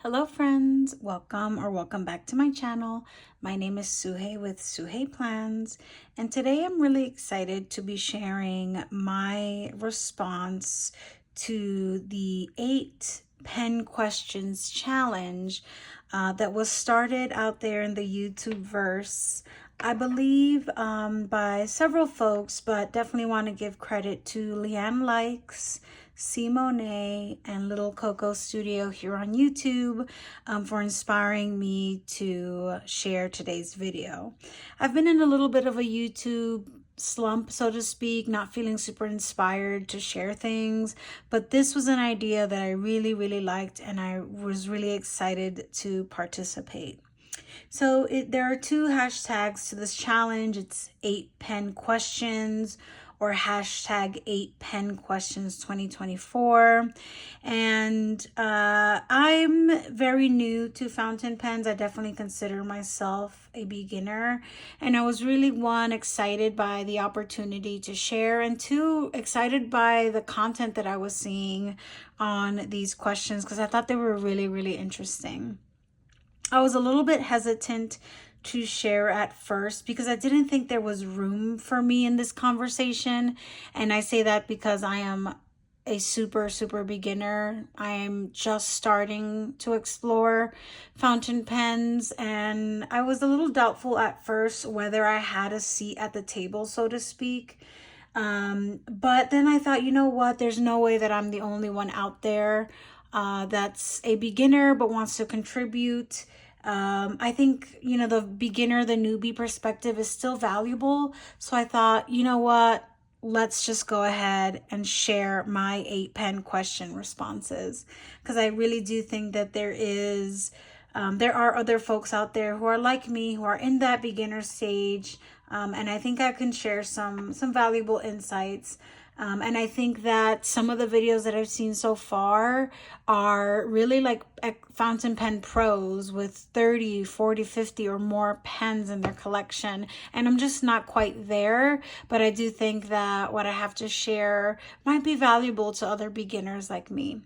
Hello friends, welcome back to my channel. My name is Suhey with Suhey Plans, and today I'm really excited to be sharing my response to the 8 pen questions challenge that was started out there in the YouTube verse. I believe by several folks, but definitely want to give credit to Liane Likes, Seemownay, and little Coco Studio here on YouTube for inspiring me to share today's video. I've been in a little bit of a YouTube slump, so to speak, not feeling super inspired to share things, but this was an idea that I really liked, and I was really excited to participate. So there are 2 hashtags to this challenge. It's 8 pen questions or hashtag 8 pen questions 2024. And I'm very new to fountain pens. I definitely consider myself a beginner. And I was really, 1, excited by the opportunity to share, and 2, excited by the content that I was seeing on these questions because I thought they were really interesting. I was a little bit hesitant to share at first because I didn't think there was room for me in this conversation. And I say that because I am a super beginner. I am just starting to explore fountain pens, and I was a little doubtful at first whether I had a seat at the table, so to speak. But then I thought, you know what, there's no way that I'm the only one out there that's a beginner but wants to contribute. I think, the beginner, the newbie perspective is still valuable. So I thought, you know what, let's just go ahead and share my 8 pen question responses, because I really do think that there are other folks out there who are like me, who are in that beginner stage. And I think I can share some valuable insights. And I think that some of the videos that I've seen so far are really like fountain pen pros with 30, 40, 50 or more pens in their collection. And I'm just not quite there, but I do think that what I have to share might be valuable to other beginners like me.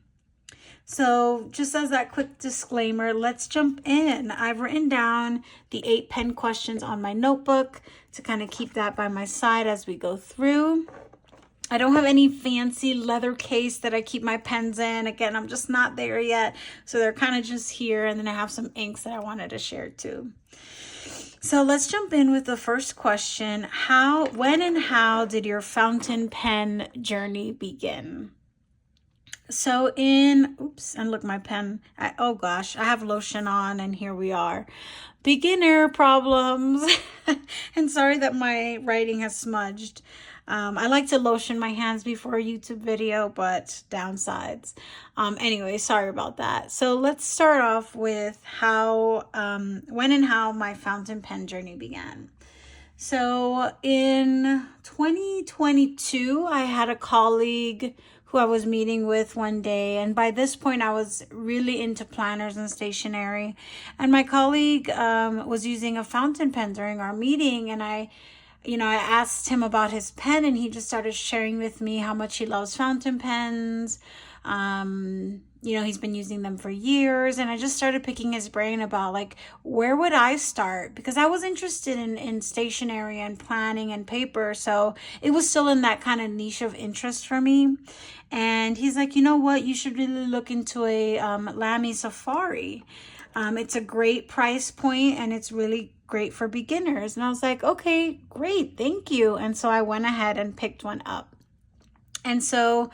So just as that quick disclaimer, let's jump in. I've written down the 8 pen questions on my notebook to kind of keep that by my side as we go through. I don't have any fancy leather case that I keep my pens in. Again, I'm just not there yet. So they're kind of just here. And then I have some inks that I wanted to share too. So let's jump in with the first question. When and how did your fountain pen journey begin? So and look, my pen, oh gosh, I have lotion on and here we are. Beginner problems. And sorry that my writing has smudged. I like to lotion my hands before a YouTube video, but downsides. Anyway, sorry about that. So let's start off with when and how my fountain pen journey began. So in 2022, I had a colleague who I was meeting with one day. And by this point, I was really into planners and stationery. And my colleague was using a fountain pen during our meeting. And I asked him about his pen, and he just started sharing with me how much he loves fountain pens. He's been using them for years, and I just started picking his brain about like, where would I start? Because I was interested in stationery and planning and paper. So it was still in that kind of niche of interest for me. And he's like, you know what, you should really look into a Lamy Safari. It's a great price point, and it's really great for beginners. And I was like, okay, great, thank you. And so I went ahead and picked one up. And so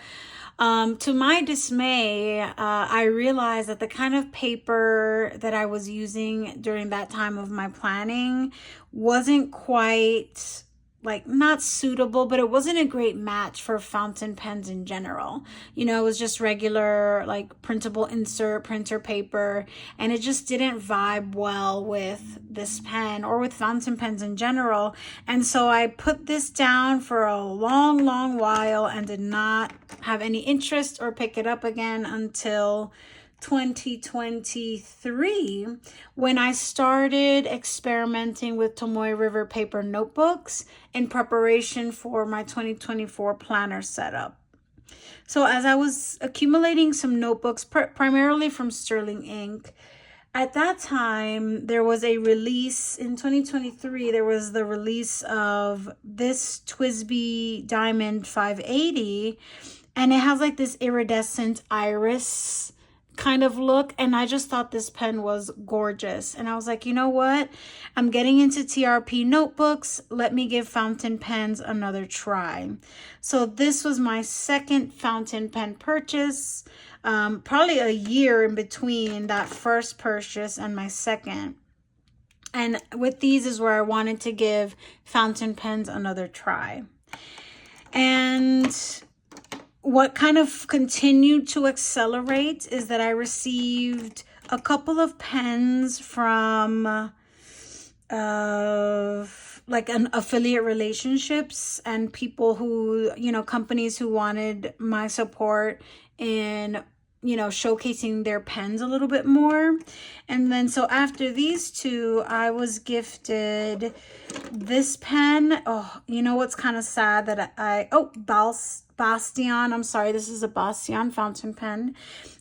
to my dismay, I realized that the kind of paper that I was using during that time of my planning wasn't quite, like, not suitable, but it wasn't a great match for fountain pens in general. It was just regular, like, printable insert printer paper, and it just didn't vibe well with this pen or with fountain pens in general. And so I put this down for a long while and did not have any interest or pick it up again until 2023, when I started experimenting with Tomoe River paper notebooks in preparation for my 2024 planner setup. So as I was accumulating some notebooks, primarily from Sterling ink, at that time, there was a release in 2023. There was the release of this TWSBI Diamond 580, and it has like this iridescent iris kind of look, and I just thought this pen was gorgeous. And I was like, you know what? I'm getting into TRP notebooks. Let me give fountain pens another try. So this was my second fountain pen purchase. Probably a year in between that first purchase and my second. And with these is where I wanted to give fountain pens another try. And what kind of continued to accelerate is that I received a couple of pens from like an affiliate relationships and people who, you know, companies who wanted my support in, you know, showcasing their pens a little bit more. And then so after these two, I was gifted this pen. Oh, you know what's kind of sad that Bastion. I'm sorry, this is a Bastion fountain pen.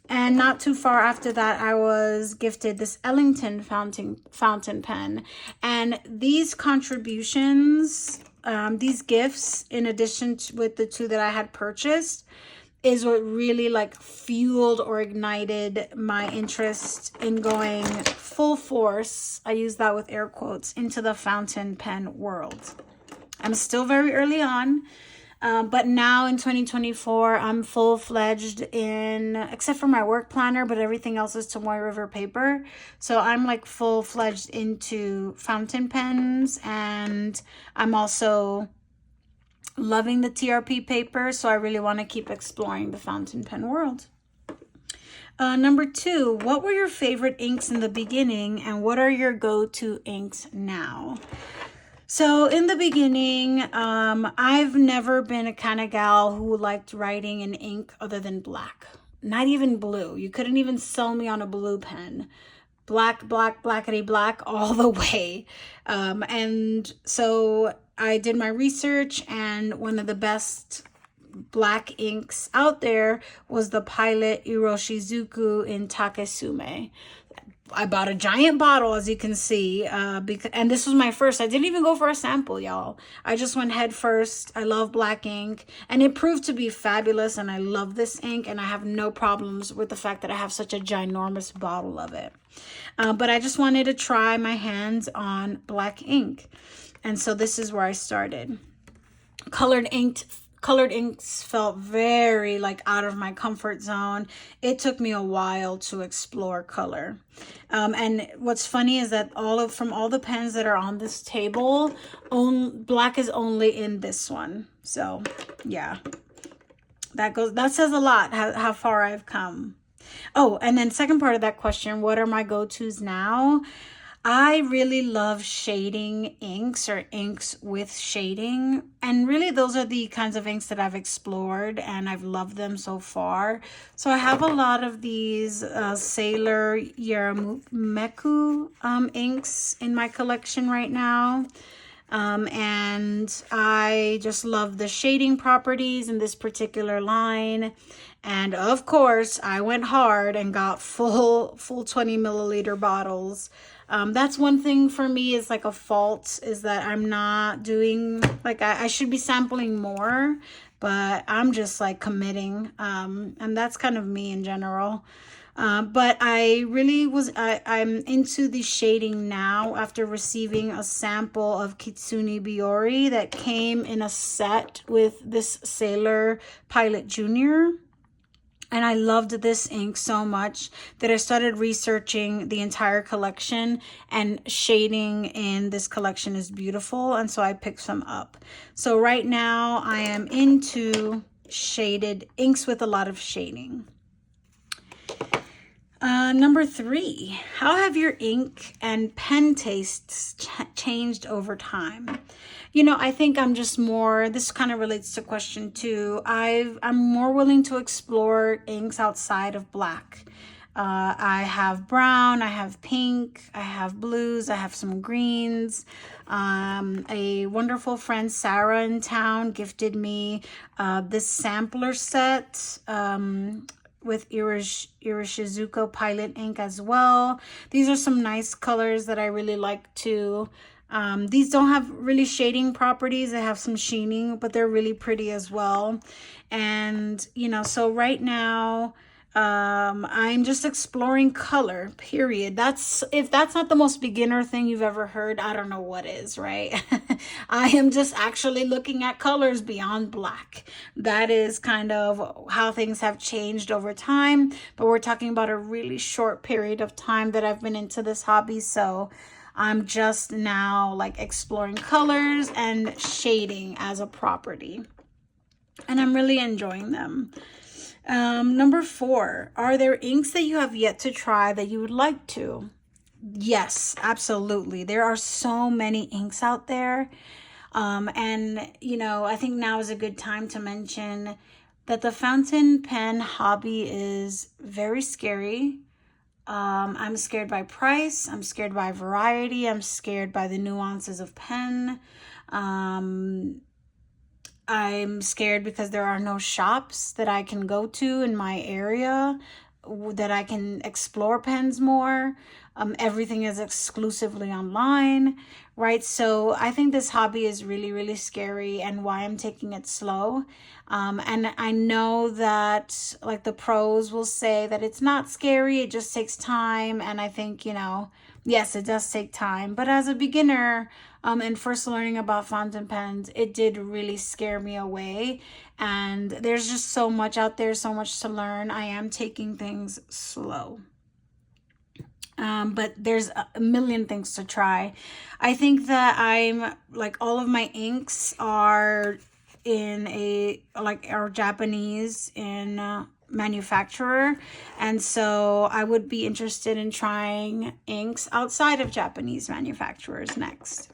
And not too far after that, I was gifted this Ellington fountain pen. And these contributions, these gifts, in addition to with the two that I had purchased, is what really like fueled or ignited my interest in going full force, I use that with air quotes, into the fountain pen world. I'm still very early on, but now in 2024, I'm full-fledged in, except for my work planner, but everything else is Tomoe River paper. So I'm like full-fledged into fountain pens, and I'm also loving the TRP paper, so I really want to keep exploring the fountain pen world. Number 2, what were your favorite inks in the beginning, and what are your go-to inks now? So in the beginning, I've never been a kind of gal who liked writing in ink other than black. Not even blue. You couldn't even sell me on a blue pen. Black, blackety black all the way. And so I did my research, and one of the best black inks out there was the Pilot Iroshizuku in Takesume. I bought a giant bottle, as you can see, and this was my first. I didn't even go for a sample, y'all. I just went head first. I love black ink, and it proved to be fabulous, and I love this ink, and I have no problems with the fact that I have such a ginormous bottle of it. But I just wanted to try my hands on black ink, and so this is where I started. Colored inks felt very like out of my comfort zone. It took me a while to explore color. And what's funny is that from all the pens that are on this table, black is only in this one. So yeah, that says a lot how far I've come. Oh, and then second part of that question, what are my go-tos now? I really love shading inks, or inks with shading. And really those are the kinds of inks that I've explored, and I've loved them so far. So I have a lot of these Sailor Yarameku inks in my collection right now. And I just love the shading properties in this particular line. And of course, I went hard and got full 20 milliliter bottles. That's one thing for me is like a fault, is that I'm not doing, like I should be sampling more, but I'm just like committing. And that's kind of me in general. But I really I'm into the shading now after receiving a sample of Kitsune Biori that came in a set with this Sailor Pilot Junior. And I loved this ink so much that I started researching the entire collection, and shading in this collection is beautiful. And so I picked some up. So right now I am into shaded inks with a lot of shading. Number 3, how have your ink and pen tastes changed over time? You know, I think I'm just more, this kind of relates to question 2. I'm more willing to explore inks outside of black. I have brown, I have pink, I have blues, I have some greens. A wonderful friend, Sarah in town, gifted me this sampler set with Irishizuko Pilot ink as well. These are some nice colors that I really like too. These don't have really shading properties. They have some sheening, but they're really pretty as well. And, you know, so right now, I'm just exploring color, period. If that's not the most beginner thing you've ever heard, I don't know what is, right? I am just actually looking at colors beyond black. That is kind of how things have changed over time, but we're talking about a really short period of time that I've been into this hobby. So I'm just now like exploring colors and shading as a property, and I'm really enjoying them. Number 4, are there inks that you have yet to try that you would like to? Yes, absolutely. There are so many inks out there. And, you know, I think now is a good time to mention that the fountain pen hobby is very scary. I'm scared by price. I'm scared by variety. I'm scared by the nuances of pen. I'm scared because there are no shops that I can go to in my area that I can explore pens more. Everything is exclusively online, right? So I think this hobby is really, really scary, and why I'm taking it slow. And I know that like the pros will say that it's not scary, it just takes time. And I think, you know, yes, it does take time. But as a beginner, and first learning about fountain pens, it did really scare me away. And there's just so much out there, so much to learn. I am taking things slow. But there's a million things to try. I think that I'm like all of my inks are are Japanese in manufacturer, and so I would be interested in trying inks outside of Japanese manufacturers next.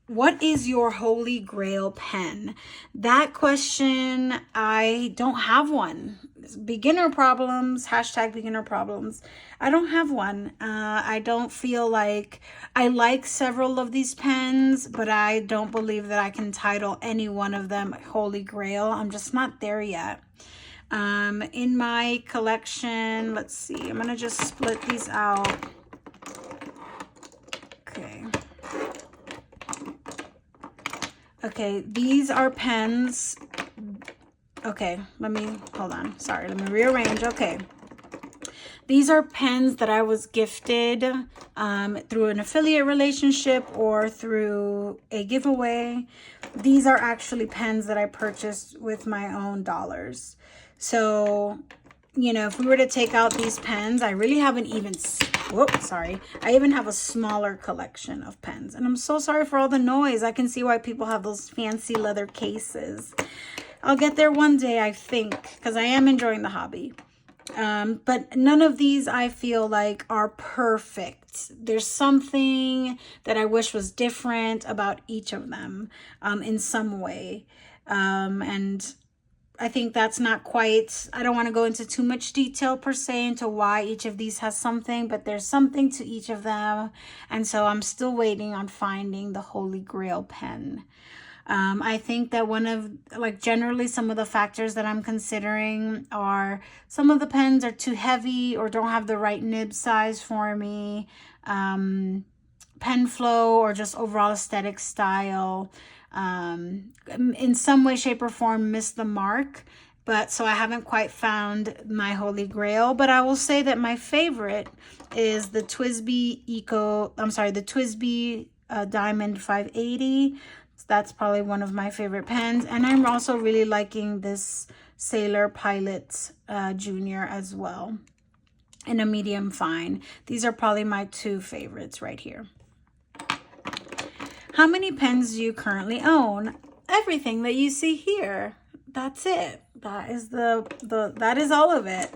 What is your holy grail pen? That question, I don't have one. Beginner problems, hashtag beginner problems. I don't have one. I don't feel like I like several of these pens, but I don't believe that I can title any one of them holy grail. I'm just not there yet. In my collection, let's see, I'm gonna just split these out. Okay, these are pens. Okay, hold on. Sorry, let me rearrange. Okay. These are pens that I was gifted through an affiliate relationship or through a giveaway. These are actually pens that I purchased with my own dollars. So, you know, if we were to take out these pens, I really haven't even... Whoops, sorry. I even have a smaller collection of pens. And I'm so sorry for all the noise. I can see why people have those fancy leather cases. I'll get there one day, I think, because I am enjoying the hobby. But none of these I feel like are perfect. There's something that I wish was different about each of them in some way. And I think that's not quite, I don't want to go into too much detail per se into why each of these has something, but there's something to each of them. And so I'm still waiting on finding the Holy Grail pen. I think that generally some of the factors that I'm considering are some of the pens are too heavy or don't have the right nib size for me, pen flow, or just overall aesthetic style. In some way, shape, or form missed the mark, but so I haven't quite found my holy grail. But I will say that my favorite is the TWSBI Diamond 580. So that's probably one of my favorite pens, and I'm also really liking this Sailor Pilot Junior as well in a medium fine. These are probably my 2 favorites right here. How many pens do you currently own? Everything that you see here. That's it. That is that is all of it.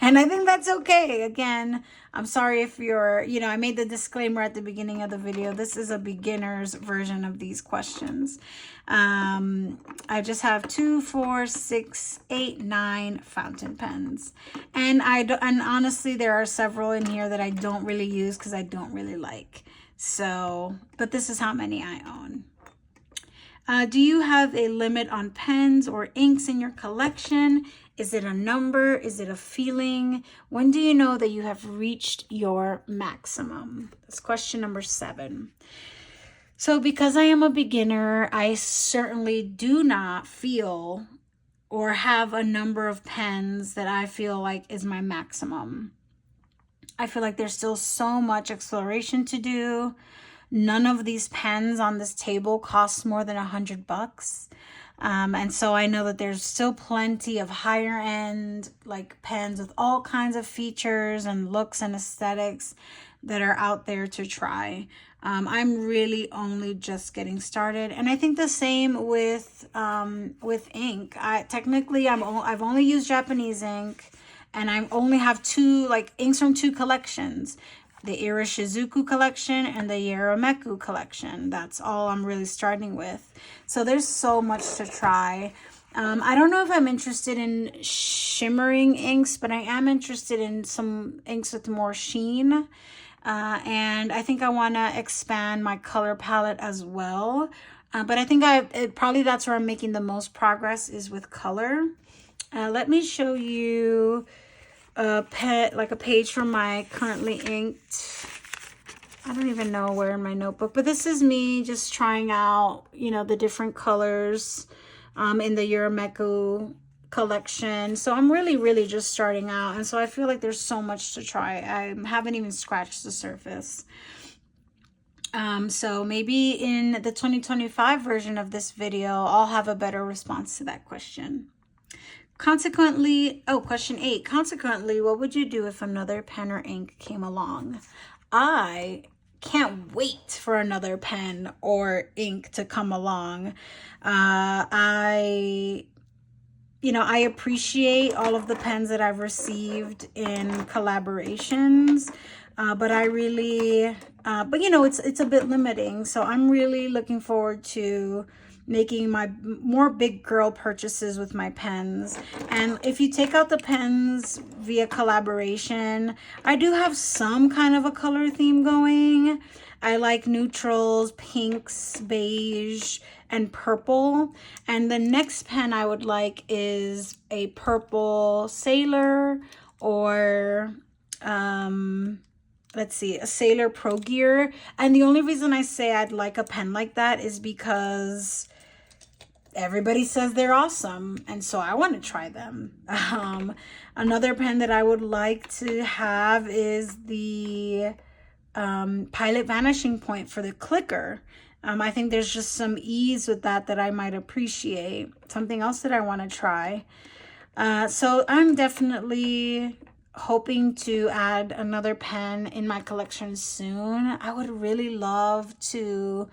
And I think that's okay. Again, I'm sorry if you're, I made the disclaimer at the beginning of the video. This is a beginner's version of these questions. I just have 2, 4, 6, 8, 9 fountain pens. And honestly, there are several in here that I don't really use because I don't really like. So, but this is how many I own. Do you have a limit on pens or inks in your collection? Is it a number? Is it a feeling? When do you know that you have reached your maximum? That's question number 7. So because I am a beginner, I certainly do not feel or have a number of pens that I feel like is my maximum. I feel like there's still so much exploration to do. None of these pens on this table cost more than $100. And so I know that there's still plenty of higher end like pens with all kinds of features and looks and aesthetics that are out there to try. I'm really only just getting started, and I think the same with ink. I've only used Japanese ink, and I only have 2 like inks from 2 collections. The Irishizuku collection and the Yarameku collection. That's all I'm really starting with. So there's so much to try. I don't know if I'm interested in shimmering inks, but I am interested in some inks with more sheen. And I think I want to expand my color palette as well. But I think probably that's where I'm making the most progress is with color. Let me show you a page from my currently inked. I don't even know where in my notebook, but this is me just trying out, the different colors in the Yarameku collection. So I'm really just starting out, and so I feel like there's so much to try. I haven't even scratched the surface. So maybe in the 2025 version of this video, I'll have a better response to that question. Consequently, question 8. Consequently, what would you do if another pen or ink came along? I can't wait for another pen or ink to come along. I appreciate all of the pens that I've received in collaborations, but I really, it's a bit limiting. So I'm really looking forward to making my more big girl purchases with my pens. And if you take out the pens via collaboration, I do have some kind of a color theme going. I like neutrals, pinks, beige, and purple. And the next pen I would like is a purple Sailor, or let's see, a Sailor Pro Gear. And the only reason I say I'd like a pen like that is because everybody says they're awesome, and so I want to try them. Another pen that I would like to have is the Pilot Vanishing Point for the clicker. I think there's just some ease with that I might appreciate. Something else that I want to try. So I'm definitely hoping to add another pen in my collection soon. I would really love to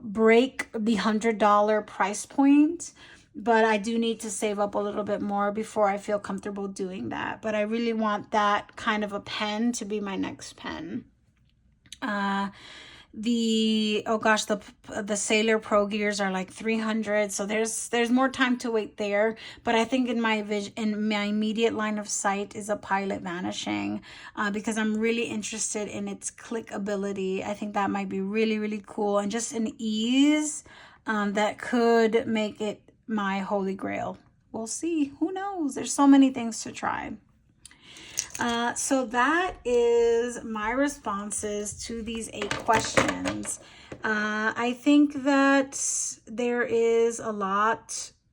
break the $100 price point, but I do need to save up a little bit more before I feel comfortable doing that. But I really want that kind of a pen to be my next pen. The Sailor Pro Gears are like $300, so there's more time to wait there. But I think in my immediate line of sight is a Pilot Vanishing, because I'm really interested in its click ability. I think that might be really cool, and just an ease that could make it my Holy Grail. We'll see. Who knows? There's so many things to try. So that is my responses to these 8 questions. I think that there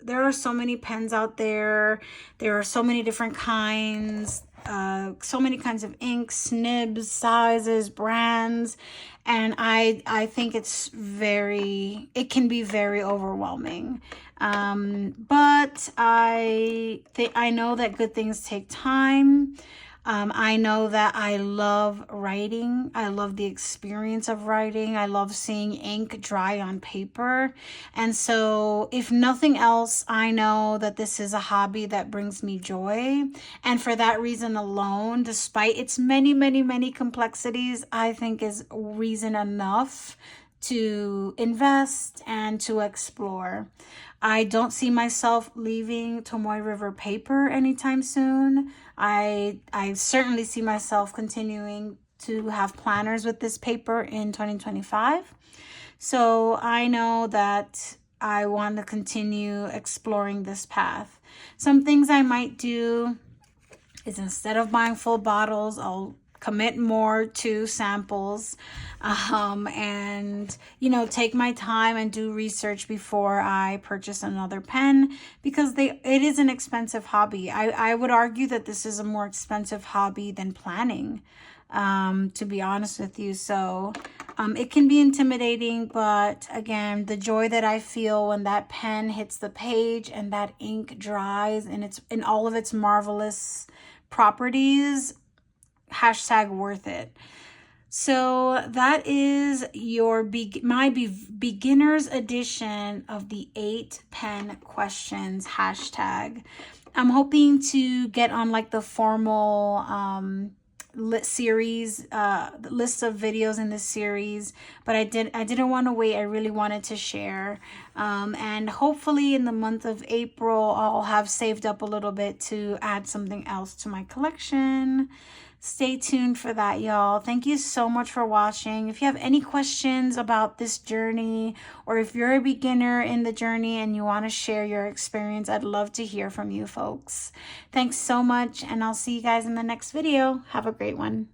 are so many pens out there. There are so many different kinds, so many kinds of inks, nibs, sizes, brands, and I think it can be very overwhelming. But I know that good things take time. I know that I love writing. I love the experience of writing. I love seeing ink dry on paper. And so, if nothing else, I know that this is a hobby that brings me joy. And for that reason alone, despite its many, many, many complexities, I think is reason enough to invest and to explore. I don't see myself leaving Tomoe River paper anytime soon. I certainly see myself continuing to have planners with this paper in 2025. So I know that I want to continue exploring this path. Some things I might do is, instead of buying full bottles, I'll commit more to samples, and take my time and do research before I purchase another pen, because it is an expensive hobby. I would argue that this is a more expensive hobby than planning, to be honest with you. So it can be intimidating, but again, the joy that I feel when that pen hits the page and that ink dries and it's in all of its marvelous properties, hashtag worth it. So that is my beginner's edition of the 8 pen questions hashtag. I'm hoping to get on like the formal series, list of videos in this series, but I didn't want to wait. I really wanted to share, and hopefully in the month of April I'll have saved up a little bit to add something else to my collection. Stay tuned for that, y'all. Thank you so much for watching. If you have any questions about this journey, or if you're a beginner in the journey and you want to share your experience, I'd love to hear from you folks. Thanks so much, and I'll see you guys in the next video. Have a great one.